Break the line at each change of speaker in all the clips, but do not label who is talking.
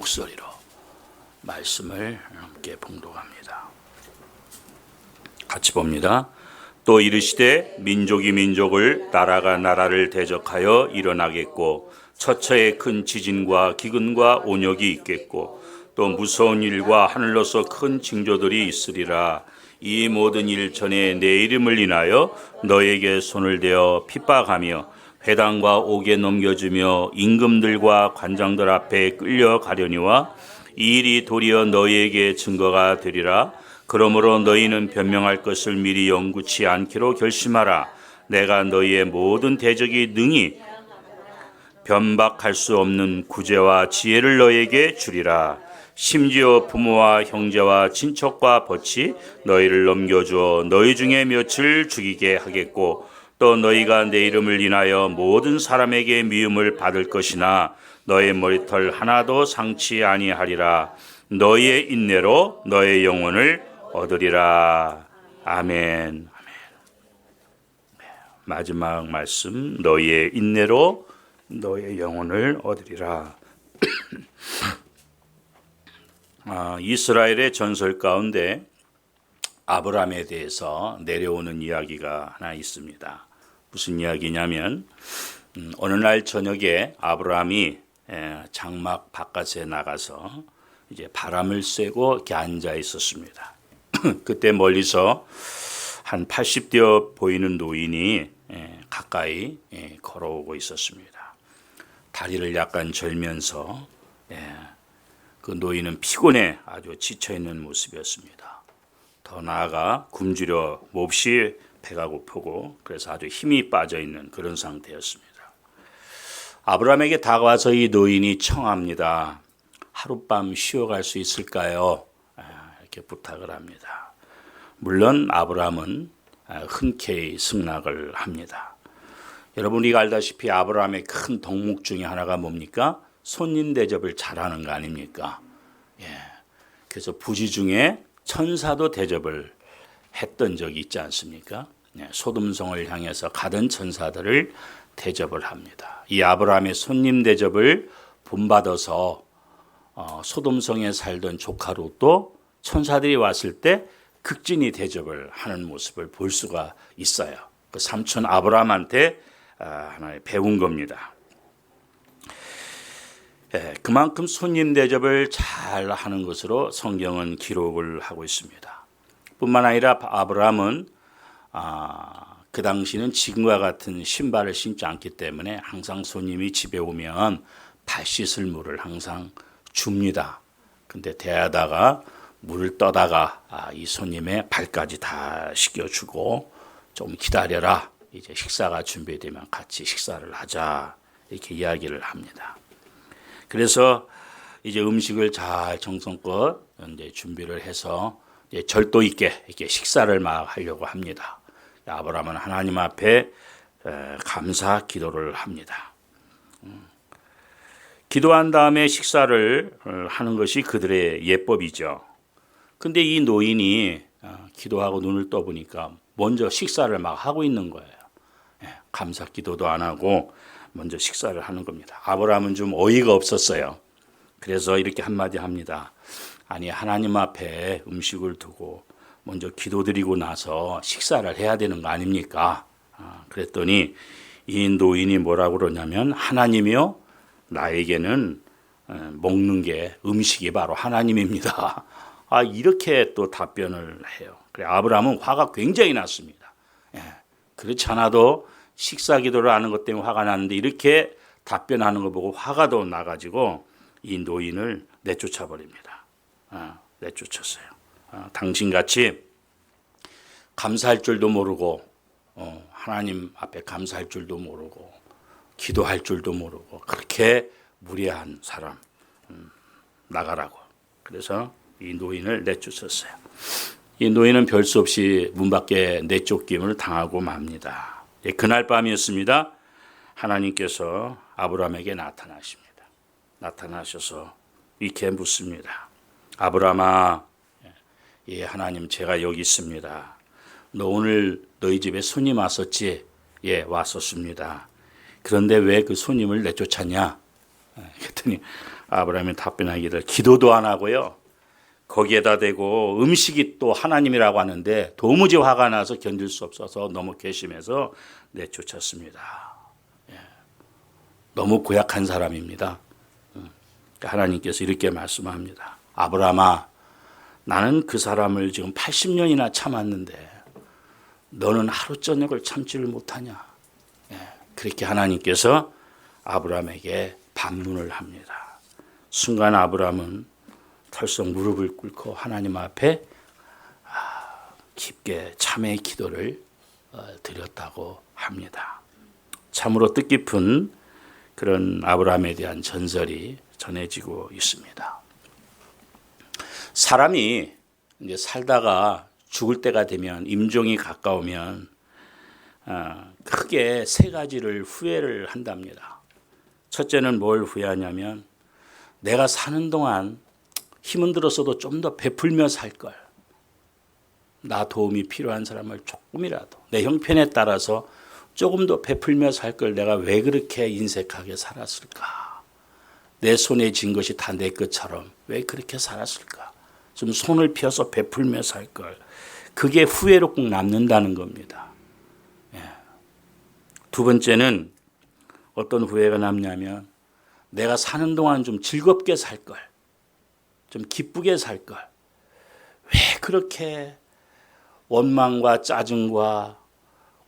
목소리로 말씀을 함께 봉독합니다. 같이 봅니다. 또 이르시되 민족이 민족을 나라가 나라를 대적하여 일어나겠고 처처에 큰 지진과 기근과 온역이 있겠고 또 무서운 일과 하늘로서 큰 징조들이 있으리라. 이 모든 일 전에 내 이름을 인하여 너에게 손을 대어 핍박하며 회당과 옥에 넘겨주며 임금들과 관장들 앞에 끌려가려니와 이 일이 도리어 너희에게 증거가 되리라. 그러므로 너희는 변명할 것을 미리 영구치 않기로 결심하라. 내가 너희의 모든 대적이 능히 변박할 수 없는 구제와 지혜를 너희에게 주리라. 심지어 부모와 형제와 친척과 벗이 너희를 넘겨주어 너희 중에 몇을 죽이게 하겠고 또 너희가 내 이름을 인하여 모든 사람에게 미움을 받을 것이나 너의 머리털 하나도 상치 아니하리라. 너희의 인내로 너의 영혼을 얻으리라. 아멘. 마지막 말씀, 너희의 인내로 너의 영혼을 얻으리라. 이스라엘의 전설 가운데 아브라함에 대해서 내려오는 이야기가 하나 있습니다. 무슨 이야기냐면 어느 날 저녁에 아브라함이 장막 바깥에 나가서 이제 바람을 쐬고 이렇게 앉아 있었습니다. 그때 멀리서 한 80대 보이는 노인이 가까이 걸어오고 있었습니다. 다리를 약간 절면서 그 노인은 피곤해 아주 지쳐있는 모습이었습니다. 더 나아가 굶주려 몹시 배가 고프고 그래서 아주 힘이 빠져있는 그런 상태였습니다. 아브라함에게 다가와서 이 노인이 청합니다. 하룻밤 쉬어갈 수 있을까요? 이렇게 부탁을 합니다. 물론 아브라함은 흔쾌히 승낙을 합니다. 여러분이 알다시피 아브라함의 큰 덕목 중에 하나가 뭡니까? 손님 대접을 잘하는 거 아닙니까? 그래서 부지 중에 천사도 대접을 했던 적이 있지 않습니까? 소돔성을 향해서 가던 천사들을 대접을 합니다. 이 아브라함의 손님 대접을 본받아서 소돔성에 살던 조카 롯도 천사들이 왔을 때 극진히 대접을 하는 모습을 볼 수가 있어요. 그 삼촌 아브라함한테 하나 배운 겁니다. 그만큼 손님 대접을 잘 하는 것으로 성경은 기록을 하고 있습니다. 뿐만 아니라 아브라함은 그 당시는 지금과 같은 신발을 신지 않기 때문에 항상 손님이 집에 오면 발 씻을 물을 항상 줍니다. 근데 대하다가 물을 떠다가 이 손님의 발까지 다 씻겨주고 좀 기다려라. 이제 식사가 준비되면 같이 식사를 하자. 이렇게 이야기를 합니다. 그래서 이제 음식을 잘 정성껏 이제 준비를 해서 이제 절도 있게 이렇게 식사를 막 하려고 합니다. 아브라함은 하나님 앞에 감사 기도를 합니다. 기도한 다음에 식사를 하는 것이 그들의 예법이죠. 근데 이 노인이 기도하고 눈을 떠보니까 먼저 식사를 막 하고 있는 거예요. 감사 기도도 안 하고 먼저 식사를 하는 겁니다. 아브라함은 좀 어이가 없었어요. 그래서 이렇게 한마디 합니다. 아니 하나님 앞에 음식을 두고 먼저 기도드리고 나서 식사를 해야 되는 거 아닙니까? 그랬더니 이 노인이 뭐라고 그러냐면 하나님이요 나에게는 먹는 게 음식이 바로 하나님입니다. 이렇게 또 답변을 해요. 그래 아브라함은 화가 굉장히 났습니다. 그렇지 않아도 식사 기도를 하는 것 때문에 화가 났는데 이렇게 답변하는 거 보고 화가 더 나가지고 이 노인을 내쫓아 버립니다. 내쫓았어요. 당신같이 감사할 줄도 모르고 하나님 앞에 감사할 줄도 모르고 기도할 줄도 모르고 그렇게 무례한 사람 나가라고. 그래서 이 노인을 내쫓았어요. 이 노인은 별 수 없이 문 밖에 내쫓김을 당하고 맙니다. 그날 밤이었습니다. 하나님께서 아브라함에게 나타나십니다. 나타나셔서 이렇게 묻습니다. 아브라함아, 예, 하나님 제가 여기 있습니다. 너 오늘 너희 집에 손님 왔었지? 예, 왔었습니다. 그런데 왜 그 손님을 내쫓았냐? 그랬더니 아브라함이 답변하기를 기도도 안 하고요. 거기에다 대고 음식이 또 하나님이라고 하는데 도무지 화가 나서 견딜 수 없어서 너무 괘씸해서 내쫓았습니다. 예. 너무 고약한 사람입니다. 하나님께서 이렇게 말씀합니다. 아브라함아, 나는 그 사람을 지금 80년이나 참았는데 너는 하루 저녁을 참지를 못하냐. 예. 그렇게 하나님께서 아브라함에게 반문을 합니다. 순간 아브라함은 털썩 무릎을 꿇고 하나님 앞에 깊게 참회의 기도를 드렸다고 합니다. 참으로 뜻깊은 그런 아브라함에 대한 전설이 전해지고 있습니다. 사람이 이제 살다가 죽을 때가 되면 임종이 가까우면 크게 세 가지를 후회를 한답니다. 첫째는 뭘 후회하냐면 내가 사는 동안 힘은 들었어도 좀 더 베풀며 살 걸. 나 도움이 필요한 사람을 조금이라도 내 형편에 따라서 조금 더 베풀며 살 걸 내가 왜 그렇게 인색하게 살았을까? 내 손에 쥔 것이 다 내 것처럼 왜 그렇게 살았을까? 좀 손을 펴서 베풀며 살 걸. 그게 후회로 꼭 남는다는 겁니다. 예. 두 번째는 어떤 후회가 남냐면 내가 사는 동안 좀 즐겁게 살 걸. 좀 기쁘게 살 걸. 왜 그렇게 원망과 짜증과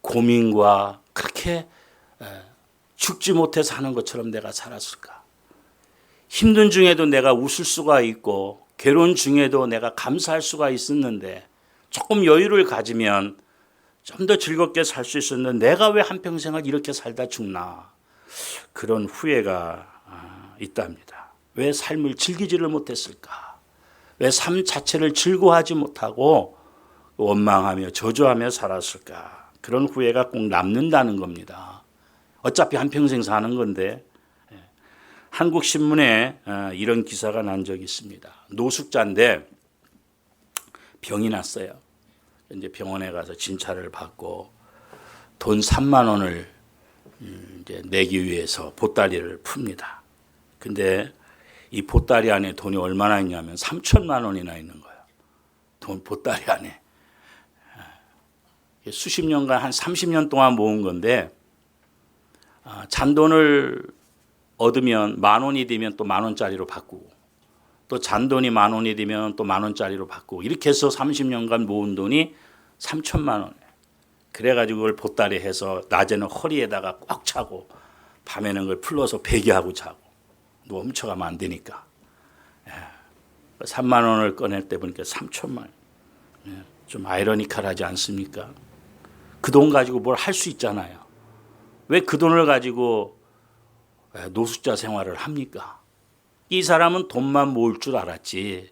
고민과 그렇게 죽지 못해 사는 것처럼 내가 살았을까? 힘든 중에도 내가 웃을 수가 있고 괴로운 중에도 내가 감사할 수가 있었는데 조금 여유를 가지면 좀 더 즐겁게 살 수 있었는데 내가 왜 한평생을 이렇게 살다 죽나? 그런 후회가 있답니다. 왜 삶을 즐기지를 못했을까? 왜 삶 자체를 즐거워하지 못하고 원망하며 저주하며 살았을까? 그런 후회가 꼭 남는다는 겁니다. 어차피 한평생 사는 건데. 한국신문에 이런 기사가 난 적이 있습니다. 노숙자인데 병이 났어요. 이제 병원에 가서 진찰을 받고 돈 3만 원을 이제 내기 위해서 보따리를 풉니다. 근데 이 보따리 안에 돈이 얼마나 있냐면 3천만 원이나 있는 거예요. 돈 보따리 안에. 수십 년간 한 30년 동안 모은 건데 잔돈을 얻으면 10,000원이 되면 또 10,000원짜리로 바꾸고 또 잔돈이 10,000원이 되면 또 10,000원짜리로 바꾸고 이렇게 해서 30년간 모은 돈이 3천만 원. 그래가지고 그걸 보따리 해서 낮에는 허리에다가 꽉 차고 밤에는 그걸 풀러서 베개하고 자고 너 훔쳐가면 안 되니까. 3만 원을 꺼낼 때 보니까 3천만 원. 좀 아이러니컬하지 않습니까? 그 돈 가지고 뭘 할 수 있잖아요. 왜 그 돈을 가지고 노숙자 생활을 합니까? 이 사람은 돈만 모을 줄 알았지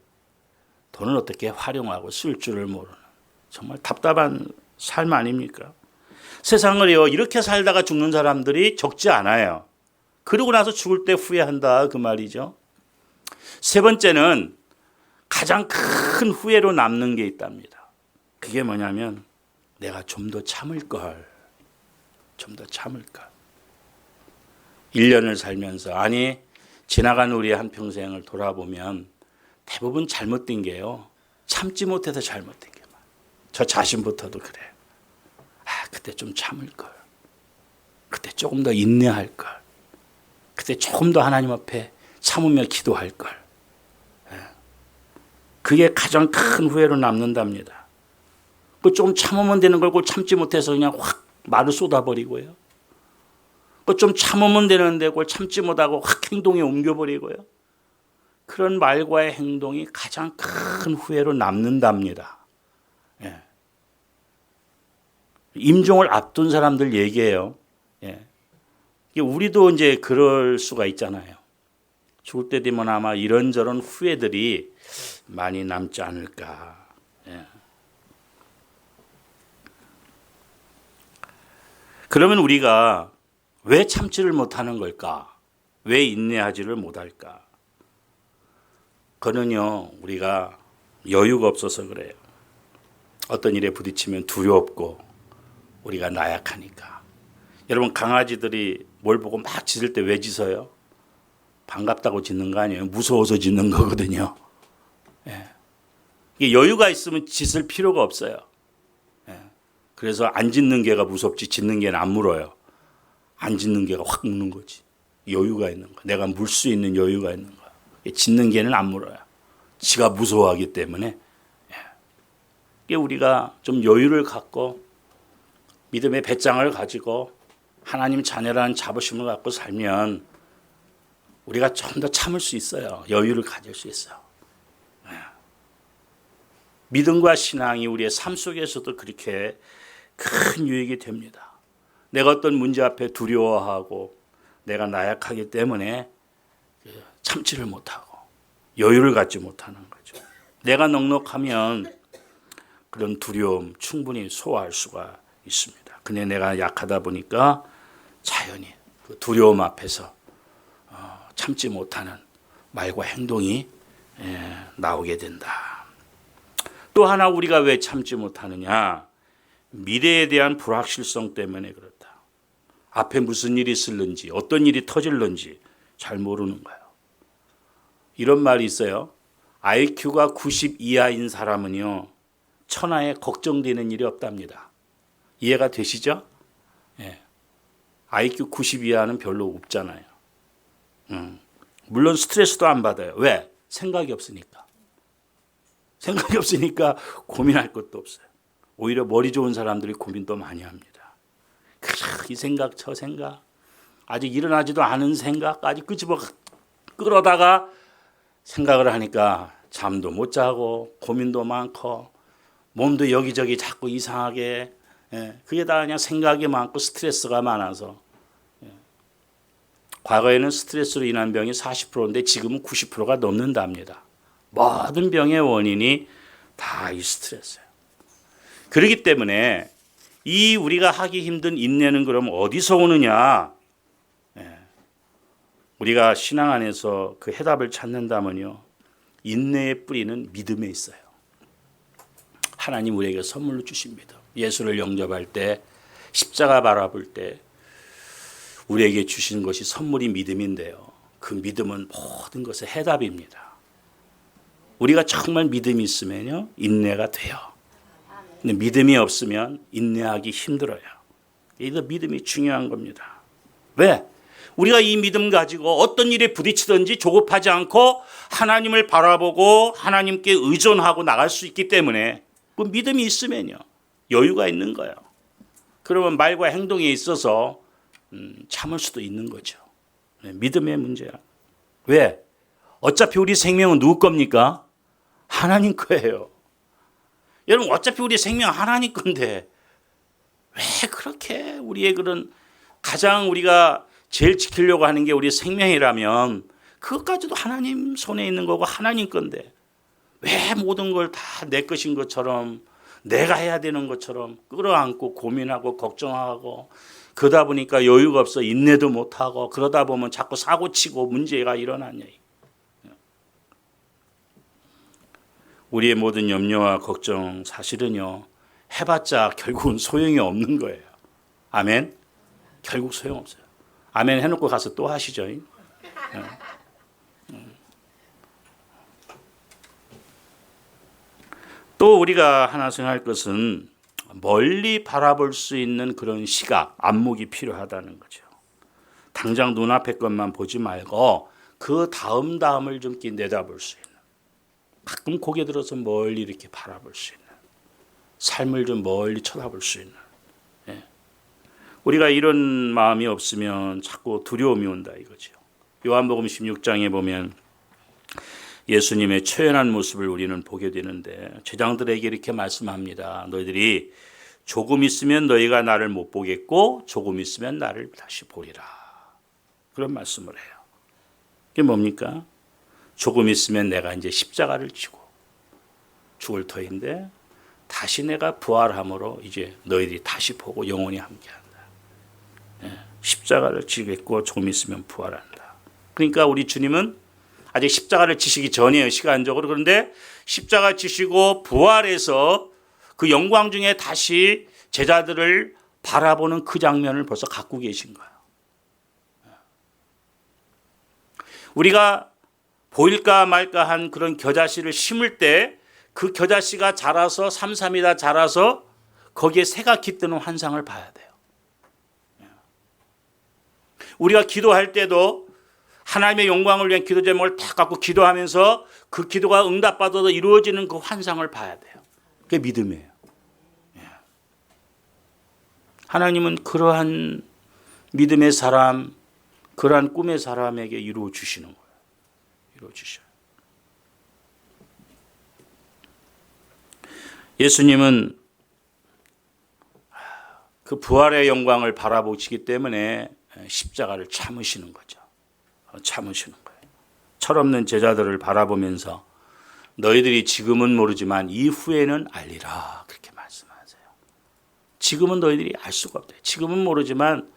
돈을 어떻게 활용하고 쓸 줄을 모르는 정말 답답한 삶 아닙니까? 세상을요 이렇게 살다가 죽는 사람들이 적지 않아요. 그러고 나서 죽을 때 후회한다 그 말이죠. 세 번째는 가장 큰 후회로 남는 게 있답니다. 그게 뭐냐면 내가 좀 더 참을 걸. 좀 더 참을 걸. 1년을 살면서 아니 지나간 우리의 한평생을 돌아보면 대부분 잘못된 게요. 참지 못해서 잘못된 게 많아요. 저 자신부터도 그래요. 그때 좀 참을 걸. 그때 조금 더 인내할 걸. 그때 조금 더 하나님 앞에 참으며 기도할 걸. 그게 가장 큰 후회로 남는답니다. 그 좀 참으면 되는 걸 그걸 참지 못해서 그냥 확 말을 쏟아버리고요. 그 좀 참으면 되는데 그걸 참지 못하고 확 행동에 옮겨버리고요. 그런 말과의 행동이 가장 큰 후회로 남는답니다. 예. 임종을 앞둔 사람들 얘기예요. 예. 우리도 이제 그럴 수가 있잖아요. 죽을 때 되면 아마 이런저런 후회들이 많이 남지 않을까. 예. 그러면 우리가 왜 참지를 못하는 걸까? 왜 인내하지를 못할까? 그거는요, 우리가 여유가 없어서 그래요. 어떤 일에 부딪히면 두렵고 우리가 나약하니까. 여러분 강아지들이 뭘 보고 막 짖을 때 왜 짖어요? 반갑다고 짓는 거 아니에요. 무서워서 짓는 거거든요. 예. 이게 여유가 있으면 짓을 필요가 없어요. 예. 그래서 안 짓는 개가 무섭지 짓는 개는 안 물어요. 안 짓는 개가 확 묻는 거지. 여유가 있는 거. 내가 물 수 있는 여유가 있는 거. 짓는 개는 안 물어요. 지가 무서워하기 때문에. 예. 우리가 좀 여유를 갖고 믿음의 배짱을 가지고 하나님 자녀라는 자부심을 갖고 살면 우리가 좀 더 참을 수 있어요. 여유를 가질 수 있어요. 믿음과 신앙이 우리의 삶 속에서도 그렇게 큰 유익이 됩니다. 내가 어떤 문제 앞에 두려워하고 내가 나약하기 때문에 참지를 못하고 여유를 갖지 못하는 거죠. 내가 넉넉하면 그런 두려움 충분히 소화할 수가 있습니다. 근데 내가 약하다 보니까 자연히 그 두려움 앞에서 참지 못하는 말과 행동이 나오게 된다. 또 하나 우리가 왜 참지 못하느냐? 미래에 대한 불확실성 때문에 그렇다. 앞에 무슨 일이 있을는지 어떤 일이 터질는지 잘 모르는 거예요. 이런 말이 있어요. IQ가 90 이하인 사람은요. 천하에 걱정되는 일이 없답니다. 이해가 되시죠? 예. IQ 90 이하는 별로 없잖아요. 물론 스트레스도 안 받아요. 왜? 생각이 없으니까. 생각이 없으니까 고민할 것도 없어요. 오히려 머리 좋은 사람들이 고민도 많이 합니다. 이 생각 저 생각 아직 일어나지도 않은 생각까지 끄집어 끌어다가 생각을 하니까 잠도 못 자고 고민도 많고 몸도 여기저기 자꾸 이상하게 그게 다 그냥 생각이 많고 스트레스가 많아서 과거에는 스트레스로 인한 병이 40%인데 지금은 90%가 넘는답니다. 모든 병의 원인이 다 이 스트레스예요. 그렇기 때문에 이 우리가 하기 힘든 인내는 그럼 어디서 오느냐? 우리가 신앙 안에서 그 해답을 찾는다면요. 인내의 뿌리는 믿음에 있어요. 하나님 우리에게 선물로 주신 믿음. 예수를 영접할 때 십자가 바라볼 때 우리에게 주신 것이 선물이 믿음인데요. 그 믿음은 모든 것의 해답입니다. 우리가 정말 믿음이 있으면요. 인내가 돼요. 근데 믿음이 없으면 인내하기 힘들어요. 이 믿음이 중요한 겁니다. 왜? 우리가 이 믿음 가지고 어떤 일에 부딪히든지 조급하지 않고 하나님을 바라보고 하나님께 의존하고 나갈 수 있기 때문에 그 믿음이 있으면요. 여유가 있는 거예요. 그러면 말과 행동에 있어서 참을 수도 있는 거죠. 믿음의 문제야. 왜? 어차피 우리 생명은 누구 겁니까? 하나님 거예요. 여러분 어차피 우리 생명 하나님 건데 왜 그렇게 우리의 그런 가장 우리가 제일 지키려고 하는 게 우리 생명이라면 그것까지도 하나님 손에 있는 거고 하나님 건데 왜 모든 걸 다 내 것인 것처럼 내가 해야 되는 것처럼 끌어안고 고민하고 걱정하고 그러다 보니까 여유가 없어 인내도 못하고 그러다 보면 자꾸 사고치고 문제가 일어나냐. 우리의 모든 염려와 걱정 사실은요. 해봤자 결국은 소용이 없는 거예요. 아멘? 결국 소용없어요. 아멘 해놓고 가서 또 하시죠. 또 우리가 하나 생각할 것은 멀리 바라볼 수 있는 그런 시각, 안목이 필요하다는 거죠. 당장 눈앞의 것만 보지 말고 그 다음을 좀 내다볼 수 있는 가끔 고개 들어서 멀리 이렇게 바라볼 수 있는 삶을 좀 멀리 쳐다볼 수 있는 우리가 이런 마음이 없으면 자꾸 두려움이 온다 이거죠. 요한복음 16장에 보면 예수님의 초연한 모습을 우리는 보게 되는데 제자들에게 이렇게 말씀합니다. 너희들이 조금 있으면 너희가 나를 못 보겠고 조금 있으면 나를 다시 보리라. 그런 말씀을 해요. 그게 뭡니까? 조금 있으면 내가 이제 십자가를 지고 죽을 터인데 다시 내가 부활함으로 이제 너희들이 다시 보고 영원히 함께한다. 십자가를 지겠고 조금 있으면 부활한다. 그러니까 우리 주님은 아직 십자가를 지시기 전이에요. 시간적으로. 그런데 십자가 지시고 부활해서 그 영광 중에 다시 제자들을 바라보는 그 장면을 벌써 갖고 계신 거예요. 우리가 보일까 말까 한 그런 겨자씨를 심을 때 그 겨자씨가 자라서 삼삼이다 자라서 거기에 새가 깃드는 환상을 봐야 돼요. 우리가 기도할 때도 하나님의 영광을 위한 기도 제목을 딱 갖고 기도하면서 그 기도가 응답받아서 이루어지는 그 환상을 봐야 돼요. 그게 믿음이에요. 하나님은 그러한 믿음의 사람, 그러한 꿈의 사람에게 이루어 주시는 거예요. 이루어 주셔요. 예수님은 그 부활의 영광을 바라보시기 때문에 십자가를 참으시는 거죠. 참으시는 거예요. 철없는 제자들을 바라보면서 너희들이 지금은 모르지만 이후에는 알리라 그렇게 말씀하세요. 지금은 너희들이 알 수가 없대. 지금은 모르지만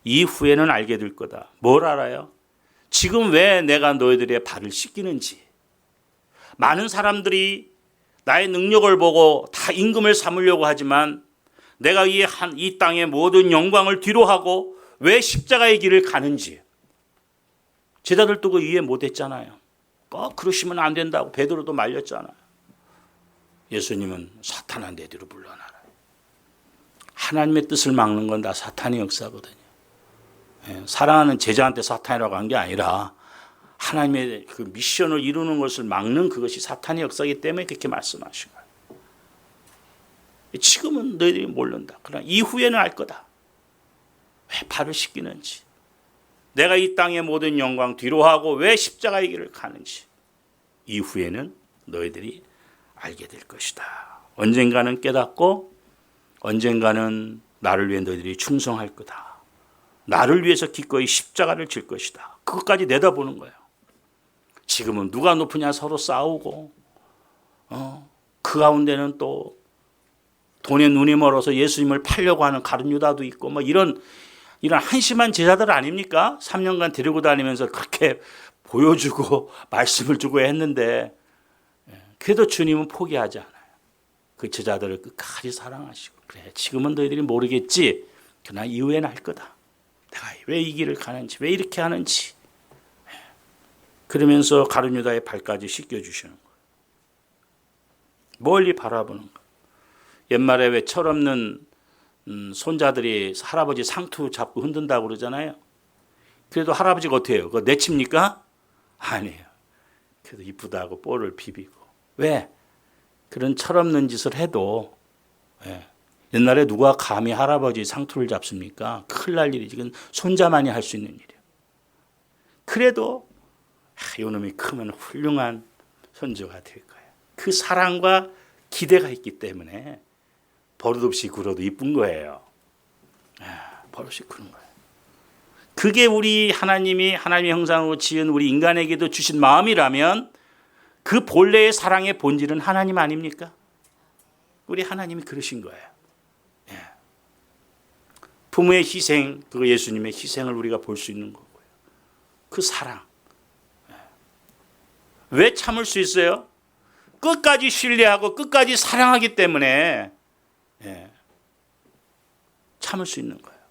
이후에는 알게 될 거다. 뭘 알아요? 지금 왜 내가 너희들의 발을 씻기는지. 많은 사람들이 나의 능력을 보고 다 임금을 삼으려고 하지만 내가 이 땅의 모든 영광을 뒤로하고 왜 십자가의 길을 가는지 제자들도 그 이해 못했잖아요. 그러시면 안 된다고 베드로도 말렸잖아요. 예수님은 사탄아 내 뒤로 물러나라. 하나님의 뜻을 막는 건 다 사탄의 역사거든요. 사랑하는 제자한테 사탄이라고 한 게 아니라 하나님의 그 미션을 이루는 것을 막는 그것이 사탄의 역사이기 때문에 그렇게 말씀하신 거예요. 지금은 너희들이 모른다. 그러나 이후에는 알 거다. 왜 발을 씻기는지. 내가 이 땅의 모든 영광 뒤로하고 왜 십자가의 길을 가는지. 이후에는 너희들이 알게 될 것이다. 언젠가는 깨닫고 언젠가는 나를 위해 너희들이 충성할 거다. 나를 위해서 기꺼이 십자가를 질 것이다. 그것까지 내다보는 거예요. 지금은 누가 높으냐 서로 싸우고 그 가운데는 또 돈에 눈이 멀어서 예수님을 팔려고 하는 가룟 유다도 있고 뭐 이런 한심한 제자들 아닙니까? 3년간 데리고 다니면서 그렇게 보여주고 말씀을 주고 했는데 그래도 주님은 포기하지 않아요. 그 제자들을 끝까지 사랑하시고 그래 지금은 너희들이 모르겠지. 그러나 이후에는 알 거다. 내가 왜 이 길을 가는지 왜 이렇게 하는지 그러면서 가룟 유다의 발까지 씻겨주시는 거예요. 멀리 바라보는 거예요. 옛말에 왜 철없는 손자들이 할아버지 상투 잡고 흔든다고 그러잖아요. 그래도 할아버지가 어떻게 해요? 그거 내칩니까? 아니에요. 그래도 이쁘다고 볼을 비비고. 왜? 그런 철없는 짓을 해도 옛날에 누가 감히 할아버지 상투를 잡습니까? 큰일 날 일이지. 이건 손자만이 할 수 있는 일이에요. 그래도 이놈이 크면 훌륭한 손주가 될 거예요. 그 사랑과 기대가 있기 때문에 버릇없이 굴어도 이쁜 거예요. 버릇없이 구는 거예요. 그게 우리 하나님이 하나님의 형상으로 지은 우리 인간에게도 주신 마음이라면 그 본래의 사랑의 본질은 하나님 아닙니까? 우리 하나님이 그러신 거예요. 부모의 희생, 그 예수님의 희생을 우리가 볼 수 있는 거고요. 그 사랑. 왜 참을 수 있어요? 끝까지 신뢰하고 끝까지 사랑하기 때문에 참을 수 있는 거예요.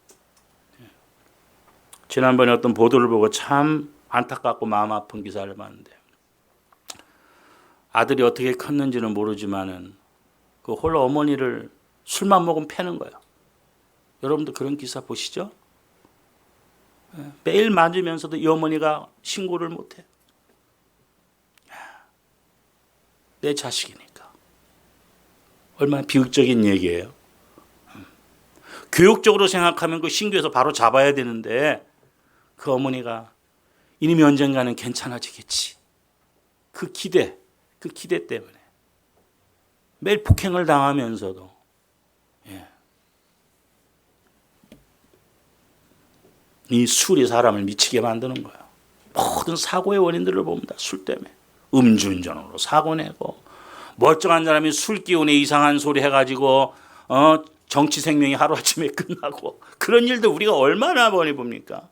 지난번에 어떤 보도를 보고 참 안타깝고 마음 아픈 기사를 봤는데 아들이 어떻게 컸는지는 모르지만은 그 홀로 어머니를 술만 먹으면 패는 거예요. 여러분도 그런 기사 보시죠? 매일 맞으면서도 이 어머니가 신고를 못해요. 내 자식이니까. 얼마나 비극적인 얘기예요. 교육적으로 생각하면 그 신고해서 바로 잡아야 되는데 그 어머니가 이놈이 언젠가는 괜찮아지겠지. 그 기대 때문에 매일 폭행을 당하면서도 이 술이 사람을 미치게 만드는 거예요. 모든 사고의 원인들을 봅니다. 술 때문에. 음주운전으로 사고 내고 멀쩡한 사람이 술 기운에 이상한 소리 해가지고 정치 생명이 하루아침에 끝나고 그런 일들 우리가 얼마나 많이 봅니까?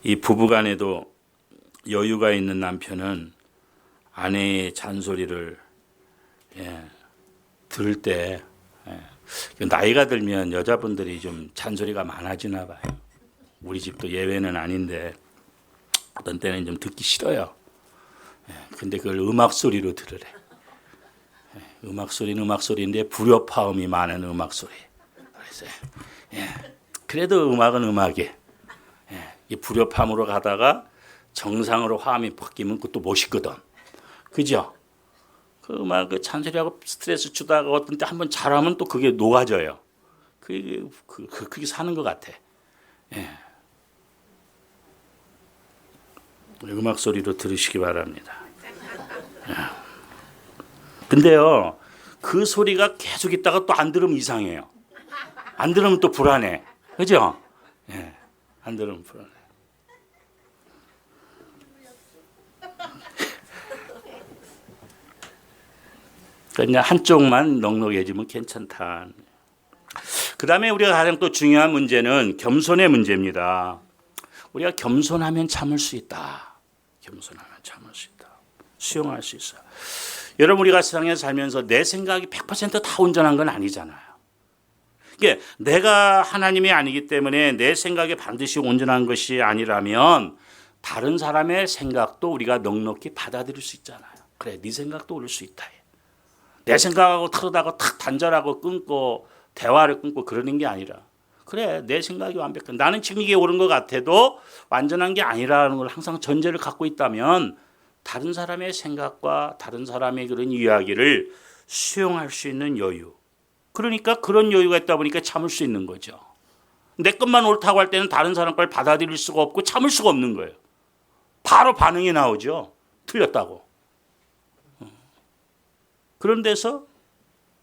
이 부부간에도 여유가 있는 남편은 아내의 잔소리를 들을 때 나이가 들면 여자분들이 좀 잔소리가 많아지나 봐요. 우리 집도 예외는 아닌데 어떤 때는 좀 듣기 싫어요. 근데 그걸 음악 소리로 들으래. 음악 소리는 음악 소리인데 불협화음이 많은 음악 소리. 그래서 그래도 음악은 음악이에요. 이 불협화음으로 가다가 정상으로 화음이 바뀌면 그것도 멋있거든. 그죠? 그 음악 그 잔소리하고 스트레스 주다가 어떤 때 한번 잘하면 또 그게 녹아져요. 그게 사는 것 같아. 음악 소리로 들으시기 바랍니다. 근데요, 그 소리가 계속 있다가 또 안 들으면 이상해요. 안 들으면 또 불안해. 그죠? 안 들으면 불안해. 그냥 한쪽만 넉넉해지면 괜찮다. 그 다음에 우리가 가장 또 중요한 문제는 겸손의 문제입니다. 우리가 겸손하면 참을 수 있다. 겸손하면 참을 수 있다. 수용할 수 있어요. 여러분, 우리가 세상에 살면서 내 생각이 100%다 온전한 건 아니잖아요. 이게 내가 하나님이 아니기 때문에 내 생각이 반드시 온전한 것이 아니라면 다른 사람의 생각도 우리가 넉넉히 받아들일 수 있잖아요. 그래, 네 생각도 옳을 수 있다. 내 생각하고 다르다고 탁 단절하고 끊고 대화를 끊고 그러는 게 아니라, 그래, 내 생각이 완벽한, 나는 지금 이게 옳은 것 같아도 완전한 게 아니라는 걸 항상 전제를 갖고 있다면 다른 사람의 생각과 다른 사람의 그런 이야기를 수용할 수 있는 여유, 그러니까 그런 여유가 있다 보니까 참을 수 있는 거죠. 내 것만 옳다고 할 때는 다른 사람 걸 받아들일 수가 없고 참을 수가 없는 거예요. 바로 반응이 나오죠. 틀렸다고. 그런 데서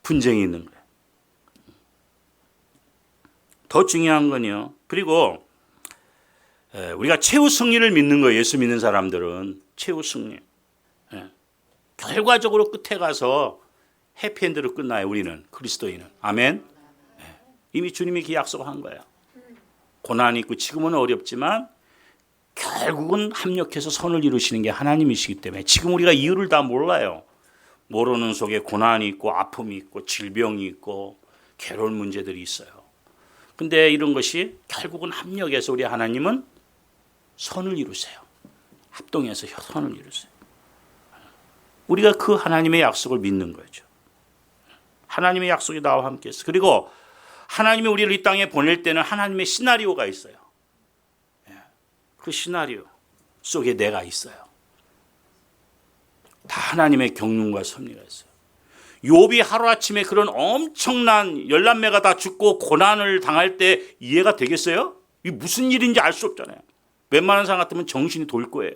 분쟁이 있는 거예요. 더 중요한 건요. 그리고 우리가 최후 승리를 믿는 거예요. 예수 믿는 사람들은 최후 승리. 결과적으로 끝에 가서 해피엔드로 끝나요. 우리는 그리스도인은. 아멘. 이미 주님이 그 약속한 거예요. 고난이 있고 지금은 어렵지만 결국은 합력해서 선을 이루시는 게 하나님이시기 때문에 지금 우리가 이유를 다 몰라요. 모르는 속에 고난이 있고 아픔이 있고 질병이 있고 괴로운 문제들이 있어요. 근데 이런 것이 결국은 합력해서 우리 하나님은 선을 이루세요. 합동해서 선을 이루세요. 우리가 그 하나님의 약속을 믿는 거죠. 하나님의 약속이 나와 함께 있어. 그리고 하나님이 우리를 이 땅에 보낼 때는 하나님의 시나리오가 있어요. 그 시나리오 속에 내가 있어요. 다 하나님의 경륜과 섭리가 있어요. 욥이 하루아침에 그런 엄청난 11매가 다 죽고 고난을 당할 때 이해가 되겠어요? 이게 무슨 일인지 알 수 없잖아요. 웬만한 사람 같으면 정신이 돌 거예요.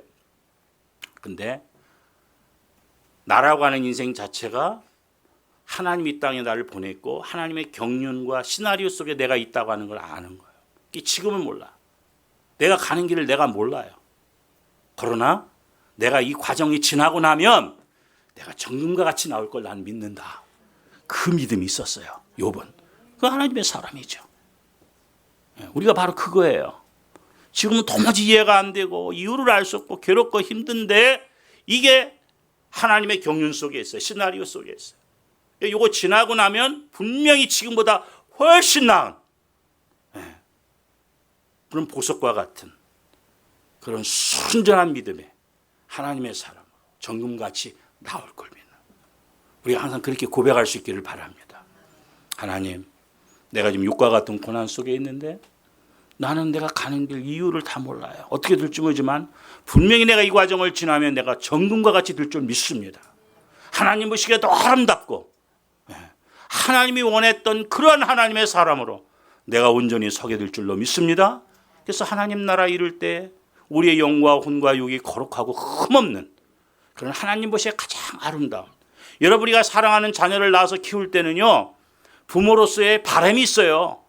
근데 나라고 하는 인생 자체가 하나님이 이 땅에 나를 보냈고 하나님의 경륜과 시나리오 속에 내가 있다고 하는 걸 아는 거예요. 지금은 몰라. 내가 가는 길을 내가 몰라요. 그러나 내가 이 과정이 지나고 나면 내가 정금과 같이 나올 걸 난 믿는다. 그 믿음이 있었어요. 욥은. 그 하나님의 사람이죠. 우리가 바로 그거예요. 지금은 도무지 이해가 안 되고 이유를 알 수 없고 괴롭고 힘든데 이게 하나님의 경륜 속에 있어요. 시나리오 속에 있어요. 이거 지나고 나면 분명히 지금보다 훨씬 나은 그런 보석과 같은 그런 순전한 믿음에 하나님의 사람 정금같이 나올 걸 믿는, 우리가 항상 그렇게 고백할 수 있기를 바랍니다. 하나님, 내가 지금 육과 같은 고난 속에 있는데 나는 내가 가는 길 이유를 다 몰라요. 어떻게 될지 모르지만 분명히 내가 이 과정을 지나면 내가 정금과 같이 될 줄 믿습니다. 하나님 보시기에 더 아름답고 하나님이 원했던 그러한 하나님의 사람으로 내가 온전히 서게 될 줄로 믿습니다. 그래서 하나님 나라 이룰 때 우리의 영과 혼과 육이 거룩하고 흠없는 그런 하나님 보시기에 가장 아름다운, 여러분이가 사랑하는 자녀를 낳아서 키울 때는요, 부모로서의 바람이 있어요.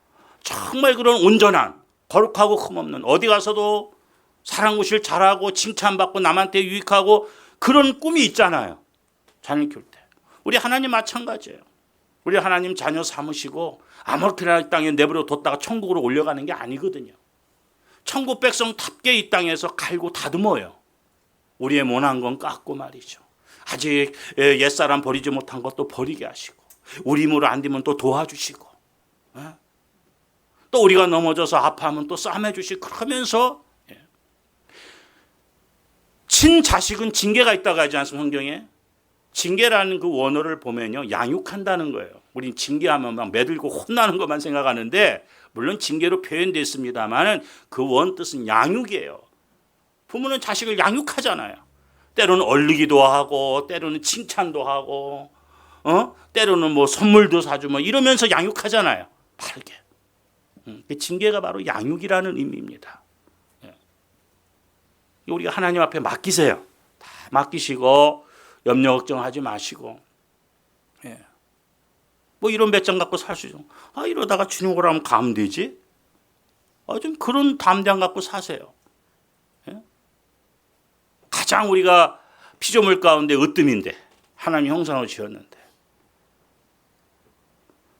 정말 그런 온전한 거룩하고 흠없는, 어디 가서도 사랑구실 잘하고 칭찬받고 남한테 유익하고 그런 꿈이 있잖아요. 자녀 키울 때. 우리 하나님 마찬가지예요. 우리 하나님 자녀 삼으시고 아무렇게나 이 땅에 내버려 뒀다가 천국으로 올려가는 게 아니거든요. 천국 백성답게 이 땅에서 갈고 다듬어요. 우리의 못한 건 깎고 말이죠. 아직 옛사람 버리지 못한 것도 버리게 하시고 우리 힘으로 안 되면 또 도와주시고 또 우리가 넘어져서 아파하면 또 싸매 주시고 그러면서 친자식은 징계가 있다고 하지 않습니까? 성경에. 징계라는 그 원어를 보면요, 양육한다는 거예요. 우린 징계하면 막 매들고 혼나는 것만 생각하는데, 물론 징계로 표현됐습니다만 그 원 뜻은 양육이에요. 부모는 자식을 양육하잖아요. 때로는 얼리기도 하고, 때로는 칭찬도 하고, 때로는 뭐 선물도 사주고 이러면서 양육하잖아요. 바르게. 징계가 바로 양육이라는 의미입니다. 우리가 하나님 앞에 맡기세요. 다 맡기시고 염려 걱정하지 마시고, 뭐 이런 배짱 갖고 살 수 있죠. 이러다가 주님 오라면 가면 되지. 좀 그런 담대함 갖고 사세요. 가장 우리가 피조물 가운데 으뜸인데 하나님 형상으로 지었는데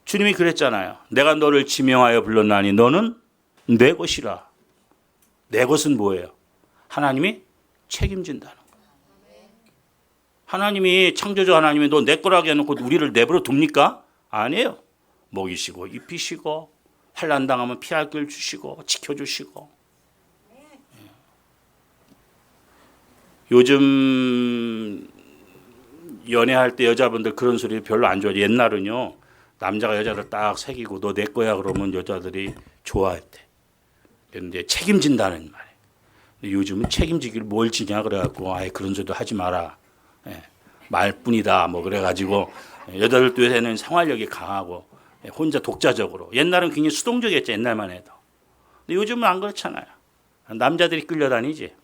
주님이 그랬잖아요. 내가 너를 지명하여 불렀나니 너는 내 것이라. 내 것은 뭐예요? 하나님이 책임진다는 거예요. 하나님이 창조주 하나님이 너 내 거라고 해놓고 우리를 내버려 둡니까? 아니에요. 먹이시고 입히시고 환난 당하면 피할 길 주시고 지켜주시고. 요즘 연애할 때 여자분들 그런 소리 별로 안 좋아해요. 옛날은요, 남자가 여자를 딱 새기고 너 내 거야 그러면 여자들이 좋아했대. 그런데 책임진다는 말이에요. 요즘은 책임지기를 뭘 지냐 그래갖고 그런 소리도 하지 마라. 말뿐이다 뭐 그래가지고 여자들도 요새는 생활력이 강하고 혼자 독자적으로. 옛날은 굉장히 수동적이었죠. 옛날만 해도. 근데 요즘은 안 그렇잖아요. 남자들이 끌려다니지.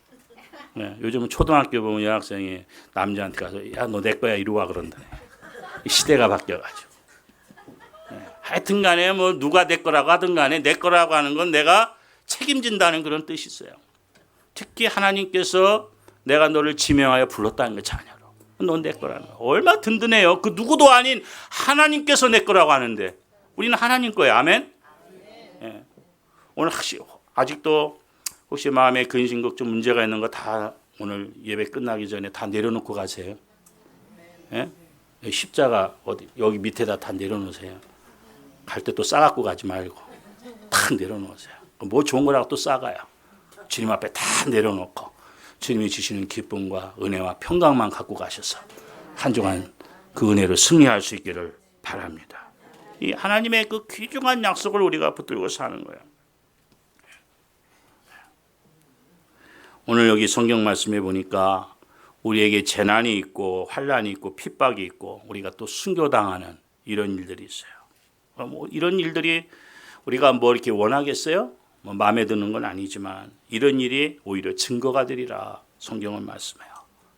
요즘은 초등학교 보면 여학생이 남자한테 가서 야 너 내 거야 이리 와 그런다네. 시대가 바뀌어가지고. 하여튼 간에 뭐 누가 내 거라고 하든 간에 내 거라고 하는 건 내가 책임진다는 그런 뜻이 있어요. 특히 하나님께서 내가 너를 지명하여 불렀다는 거 자녀로. 넌 내 거라는 거. 얼마나 든든해요. 그 누구도 아닌 하나님께서 내 거라고 하는데 우리는 하나님 거예요. 아멘. 오늘 아직도 혹시 마음에 근심 걱정 문제가 있는 거 다 오늘 예배 끝나기 전에 다 내려놓고 가세요. 십자가 어디 여기 밑에다 다 내려놓으세요. 갈 때 또 싸갖고 가지 말고 다 내려놓으세요. 뭐 좋은 거라고 또 싸가요. 주님 앞에 다 내려놓고 주님이 주시는 기쁨과 은혜와 평강만 갖고 가셔서 한 주간 그 은혜로 승리할 수 있기를 바랍니다. 이 하나님의 그 귀중한 약속을 우리가 붙들고 사는 거예요. 오늘 여기 성경 말씀에 보니까 우리에게 재난이 있고 환난이 있고 핍박이 있고 우리가 또 순교당하는 이런 일들이 있어요. 뭐 이런 일들이 우리가 뭐 이렇게 원하겠어요? 뭐 마음에 드는 건 아니지만 이런 일이 오히려 증거가 되리라 성경은 말씀해요.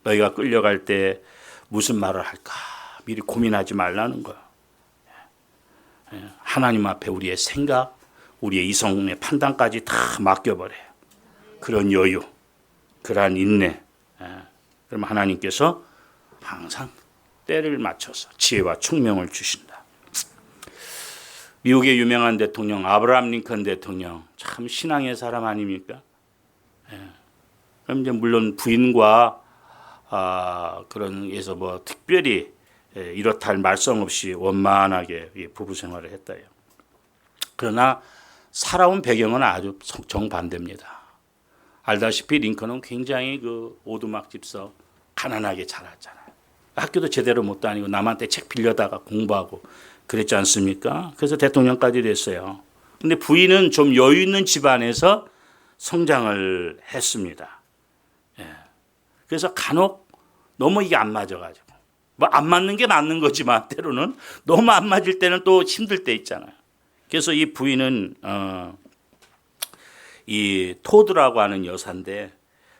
너희가 끌려갈 때 무슨 말을 할까 미리 고민하지 말라는 거예요. 하나님 앞에 우리의 생각, 우리의 이성의 판단까지 다 맡겨버려요. 그런 여유, 그러한 인내. 그럼 하나님께서 항상 때를 맞춰서 지혜와 총명을 주신다. 미국의 유명한 대통령 아브라함 링컨 대통령 참 신앙의 사람 아닙니까? 그럼 이제 물론 부인과 그런 에서 뭐 특별히 이렇다 할 말썽 없이 원만하게 부부 생활을 했다요. 그러나 살아온 배경은 아주 정반대입니다. 알다시피 링컨은 굉장히 그 오두막 집서 가난하게 자랐잖아요. 학교도 제대로 못 다니고 남한테 책 빌려다가 공부하고 그랬지 않습니까? 그래서 대통령까지 됐어요. 근데 부인은 좀 여유 있는 집안에서 성장을 했습니다. 그래서 간혹 너무 이게 안 맞아가지고 뭐 안 맞는 게 맞는 거지만 때로는 너무 안 맞을 때는 또 힘들 때 있잖아요. 그래서 이 부인은 이 토드라고 하는 여사인데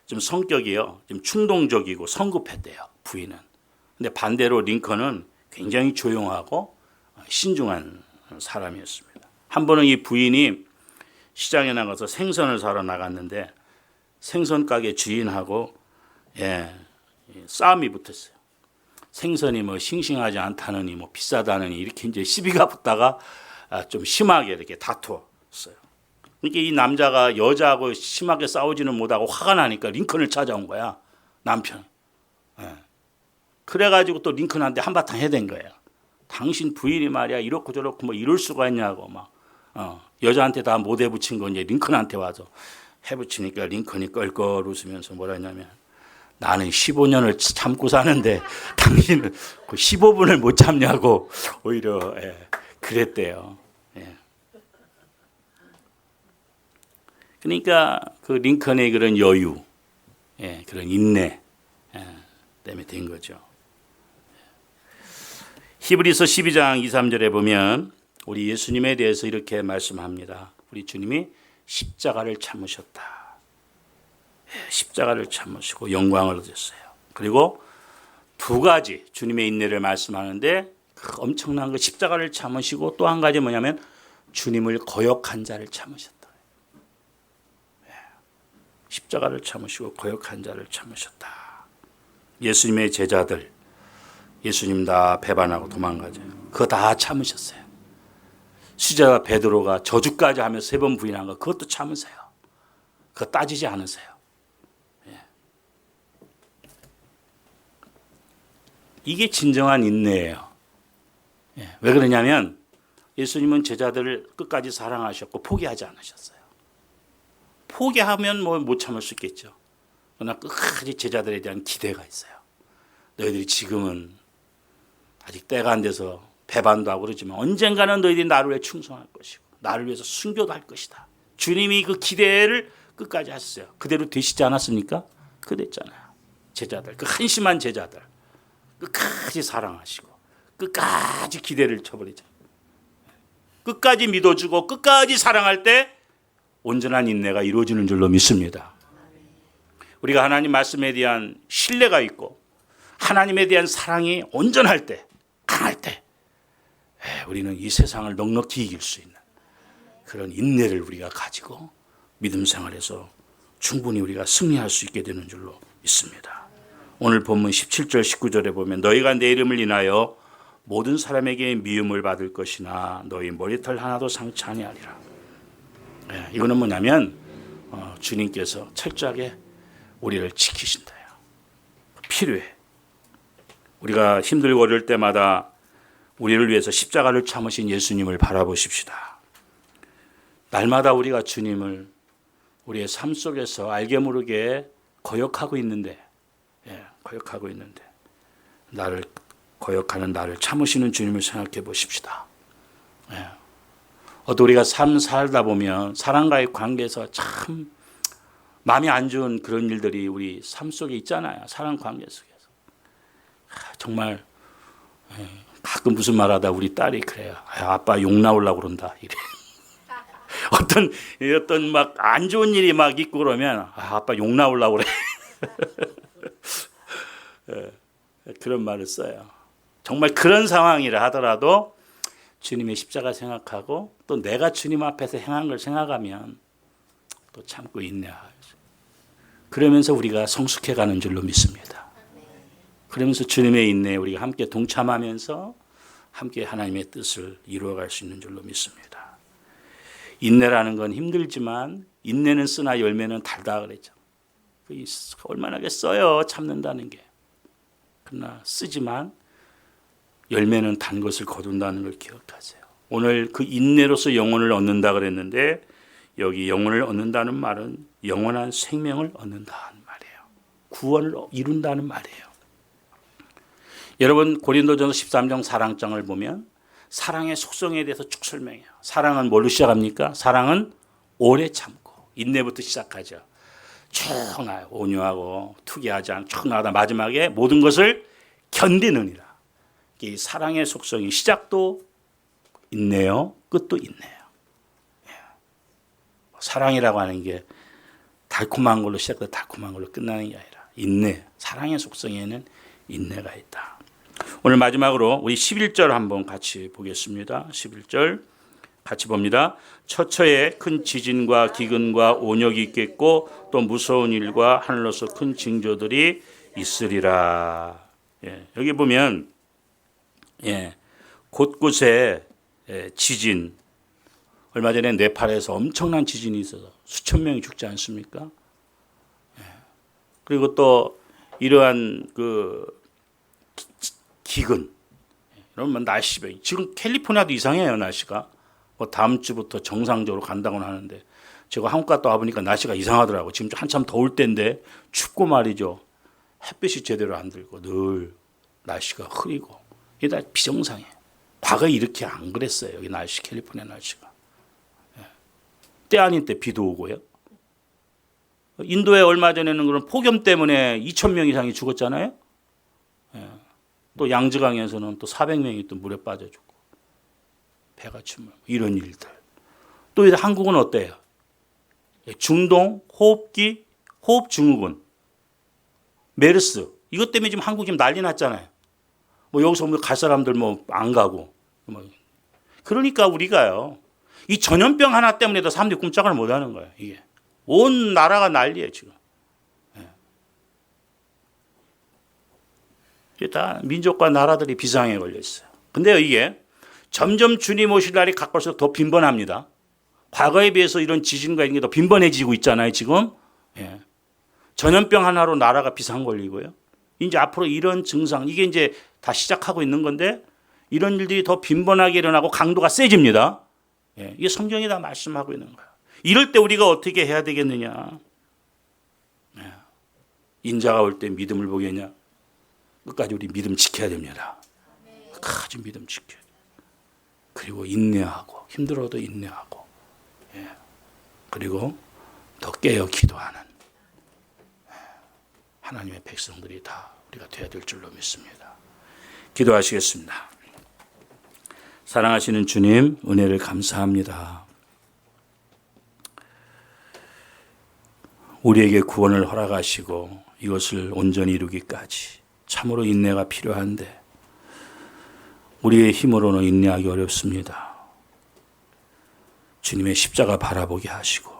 좀 성격이요, 좀 충동적이고 성급했대요. 부인은. 근데 반대로 링컨은 굉장히 조용하고 신중한 사람이었습니다. 한 번은 이 부인이 시장에 나가서 생선을 사러 나갔는데 생선 가게 주인하고 싸움이 붙었어요. 생선이 뭐 싱싱하지 않다느니 뭐 비싸다느니 이렇게 이제 시비가 붙다가 좀 심하게 이렇게 다투었어요. 그러니까 이 남자가 여자하고 심하게 싸우지는 못하고 화가 나니까 링컨을 찾아온 거야, 남편. 그래가지고 또 링컨한테 한바탕 해댄 거예요. 당신 부인이 말이야 이렇고 저렇고 뭐 이럴 수가 있냐고 막 여자한테 다 못 해붙인 거 이제 링컨한테 와서 해붙이니까 링컨이 껄껄 웃으면서 뭐라 했냐면 나는 15년을 참고 사는데 당신은 그 15분을 못 참냐고 오히려 그랬대요. 예. 그러니까 그 링컨의 그런 여유, 그런 인내 때문에 된 거죠. 히브리서 12장 2, 3절에 보면 우리 예수님에 대해서 이렇게 말씀합니다. 우리 주님이 십자가를 참으셨다. 십자가를 참으시고 영광을 얻으셨어요. 그리고 두 가지 주님의 인내를 말씀하는데 그 엄청난 그 십자가를 참으시고 또 한 가지 뭐냐면 주님을 거역한 자를 참으셨다. 십자가를 참으시고 거역한 자를 참으셨다. 예수님의 제자들 예수님 다 배반하고 도망가죠. 그거 다 참으셨어요. 수제자 베드로가 저주까지 하며 3번 부인한 거 그것도 참으세요. 그거 따지지 않으세요. 이게 진정한 인내예요. 왜 그러냐면 예수님은 제자들을 끝까지 사랑하셨고 포기하지 않으셨어요. 포기하면 뭐 못 참을 수 있겠죠. 그러나 끝까지 제자들에 대한 기대가 있어요. 너희들이 지금은 아직 때가 안 돼서 배반도 하고 그러지만 언젠가는 너희들이 나를 위해 충성할 것이고 나를 위해서 순교도 할 것이다. 주님이 그 기대를 끝까지 하셨어요. 그대로 되시지 않았습니까? 그랬잖아요. 제자들, 그 한심한 제자들 끝까지 사랑하시고 끝까지 기대를 쳐버리죠. 끝까지 믿어주고 끝까지 사랑할 때 온전한 인내가 이루어지는 줄로 믿습니다. 우리가 하나님 말씀에 대한 신뢰가 있고 하나님에 대한 사랑이 온전할 때, 강할 때 우리는 이 세상을 넉넉히 이길 수 있는 그런 인내를 우리가 가지고 믿음 생활에서 충분히 우리가 승리할 수 있게 되는 줄로 믿습니다. 오늘 본문 17절 19절에 보면 너희가 내 이름을 인하여 모든 사람에게 미움을 받을 것이나 너희 머리털 하나도 상치 아니하리라. 이거는 뭐냐면 주님께서 철저하게 우리를 지키신다요. 필요해. 우리가 힘들고 어려울 때마다 우리를 위해서 십자가를 참으신 예수님을 바라보십시다. 날마다 우리가 주님을 우리의 삶 속에서 알게 모르게 거역하고 있는데 나를 거역하는 나를 참으시는 주님을 생각해 보십시다. 어떤 우리가 삶 살다 보면 사람과의 관계에서 참 마음이 안 좋은 그런 일들이 우리 삶 속에 있잖아요. 사람 관계 속에서. 정말 가끔 무슨 말하다 우리 딸이 그래요. 아빠 욕 나오려고 그런다. 이래. 어떤 막 안 좋은 일이 막 있고 그러면 아빠 욕 나오려고 그래. 그런 말을 써요. 정말 그런 상황이라 하더라도 주님의 십자가 생각하고 또 내가 주님 앞에서 행한 걸 생각하면 또 참고 인내하죠. 그러면서 우리가 성숙해가는 줄로 믿습니다. 그러면서 주님의 인내에 우리가 함께 동참하면서 함께 하나님의 뜻을 이루어갈 수 있는 줄로 믿습니다. 인내라는 건 힘들지만 인내는 쓰나 열매는 달다 그랬죠. 얼마나겠어요 참는다는 게. 그러나 쓰지만 열매는 단 것을 거둔다는 걸 기억하세요. 오늘 그 인내로서 영혼을 얻는다 그랬는데 여기 영혼을 얻는다는 말은 영원한 생명을 얻는다는 말이에요. 구원을 이룬다는 말이에요. 여러분 고린도전서 13장 사랑장을 보면 사랑의 속성에 대해서 쭉 설명해요. 사랑은 뭘로 시작합니까? 사랑은 오래 참고 인내부터 시작하죠. 쭉 나요. 온유하고 투기하지 않고 쭉 나가다 마지막에 모든 것을 견디느니라. 이 사랑의 속성이 시작도 있네요. 끝도 있네요. 사랑이라고 하는 게 달콤한 걸로 시작해서 달콤한 걸로 끝나는 게 아니라 인내, 사랑의 속성에는 인내가 있다. 오늘 마지막으로 우리 11절 한번 같이 보겠습니다. 11절 같이 봅니다. 처처에 큰 지진과 기근과 온역이 있겠고 또 무서운 일과 하늘로서 큰 징조들이 있으리라. 여기 보면 곳곳에 지진, 얼마 전에 네팔에서 엄청난 지진이 있어서 수천 명이 죽지 않습니까? 그리고 또 이러한 그 기근, 이러면 날씨 지금 캘리포니아도 이상해요 날씨가. 뭐 다음 주부터 정상적으로 간다고는 하는데 제가 한국 갔다 와보니까 날씨가 이상하더라고. 지금 한참 더울 때인데 춥고 말이죠. 햇빛이 제대로 안 들고 늘 날씨가 흐리고 이게 다 비정상이에요. 과거에 이렇게 안 그랬어요. 여기 날씨, 캘리포니아 날씨가. 때 아닌 때 비도 오고요. 인도에 얼마 전에는 그런 폭염 때문에 2,000명 이상이 죽었잖아요. 또 양즈강에서는 또 400명이 또 물에 빠져 죽고 배가 침몰 이런 일들. 또 한국은 어때요? 중동, 호흡기, 호흡증후군, 메르스 이것 때문에 지금 한국 지금 난리 났잖아요. 뭐 여기서 뭐 갈 사람들 뭐 안 가고. 그러니까 우리가요. 이 전염병 하나 때문에도 사람들이 꼼짝을 못 하는 거예요. 이게 온 나라가 난리예요 지금. 이게 다 민족과 나라들이 비상에 걸려 있어요. 근데요 이게 점점 주님 오실 날이 가까울수록 더 빈번합니다. 과거에 비해서 이런 지진과 이런 게 더 빈번해지고 있잖아요 지금. 전염병 하나로 나라가 비상 걸리고요. 이제 앞으로 이런 증상 이게 이제 다 시작하고 있는 건데 이런 일들이 더 빈번하게 일어나고 강도가 세집니다. 이게 성경이 다 말씀하고 있는 거예요. 이럴 때 우리가 어떻게 해야 되겠느냐. 인자가 올 때 믿음을 보겠냐. 끝까지 우리 믿음 지켜야 됩니다. 끝까지 믿음 지켜야 돼요. 그리고 인내하고 힘들어도 인내하고 그리고 더 깨어 기도하는 하나님의 백성들이 다 우리가 되어야 될 줄로 믿습니다. 기도하시겠습니다. 사랑하시는 주님, 은혜를 감사합니다. 우리에게 구원을 허락하시고 이것을 온전히 이루기까지 참으로 인내가 필요한데 우리의 힘으로는 인내하기 어렵습니다. 주님의 십자가 바라보게 하시고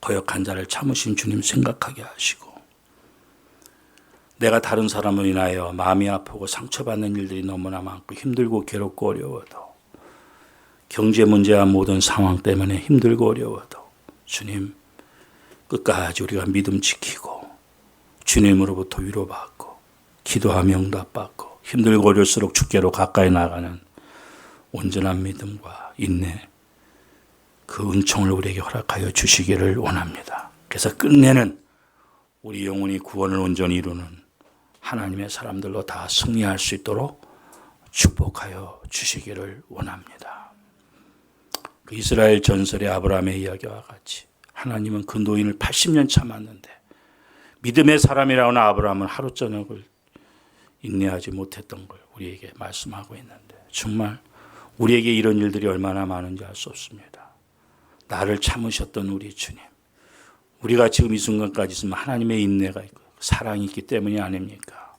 거역한 자를 참으신 주님 생각하게 하시고 내가 다른 사람을 인하여 마음이 아프고 상처받는 일들이 너무나 많고 힘들고 괴롭고 어려워도 경제 문제와 모든 상황 때문에 힘들고 어려워도 주님 끝까지 우리가 믿음 지키고 주님으로부터 위로받고 기도하며 응답받고 힘들고 어려울수록 주께로 가까이 나가는 온전한 믿음과 인내 그 은총을 우리에게 허락하여 주시기를 원합니다. 그래서 끝내는 우리 영혼이 구원을 온전히 이루는 하나님의 사람들로 다 승리할 수 있도록 축복하여 주시기를 원합니다. 그 이스라엘 전설의 아브라함의 이야기와 같이 하나님은 그 노인을 80년 참았는데 믿음의 사람이라는 아브라함은 하루 저녁을 인내하지 못했던 걸 우리에게 말씀하고 있는데 정말 우리에게 이런 일들이 얼마나 많은지 알 수 없습니다. 나를 참으셨던 우리 주님, 우리가 지금 이 순간까지 있으면 하나님의 인내가 있고 사랑이 있기 때문이 아닙니까?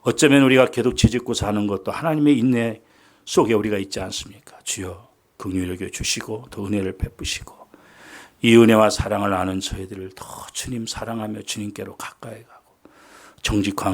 어쩌면 우리가 계속 지짓고 사는 것도 하나님의 인내 속에 우리가 있지 않습니까? 주여 긍휼히 여겨 주시고 더 은혜를 베푸시고 이 은혜와 사랑을 아는 저희들을 더 주님 사랑하며 주님께로 가까이 가고 정직한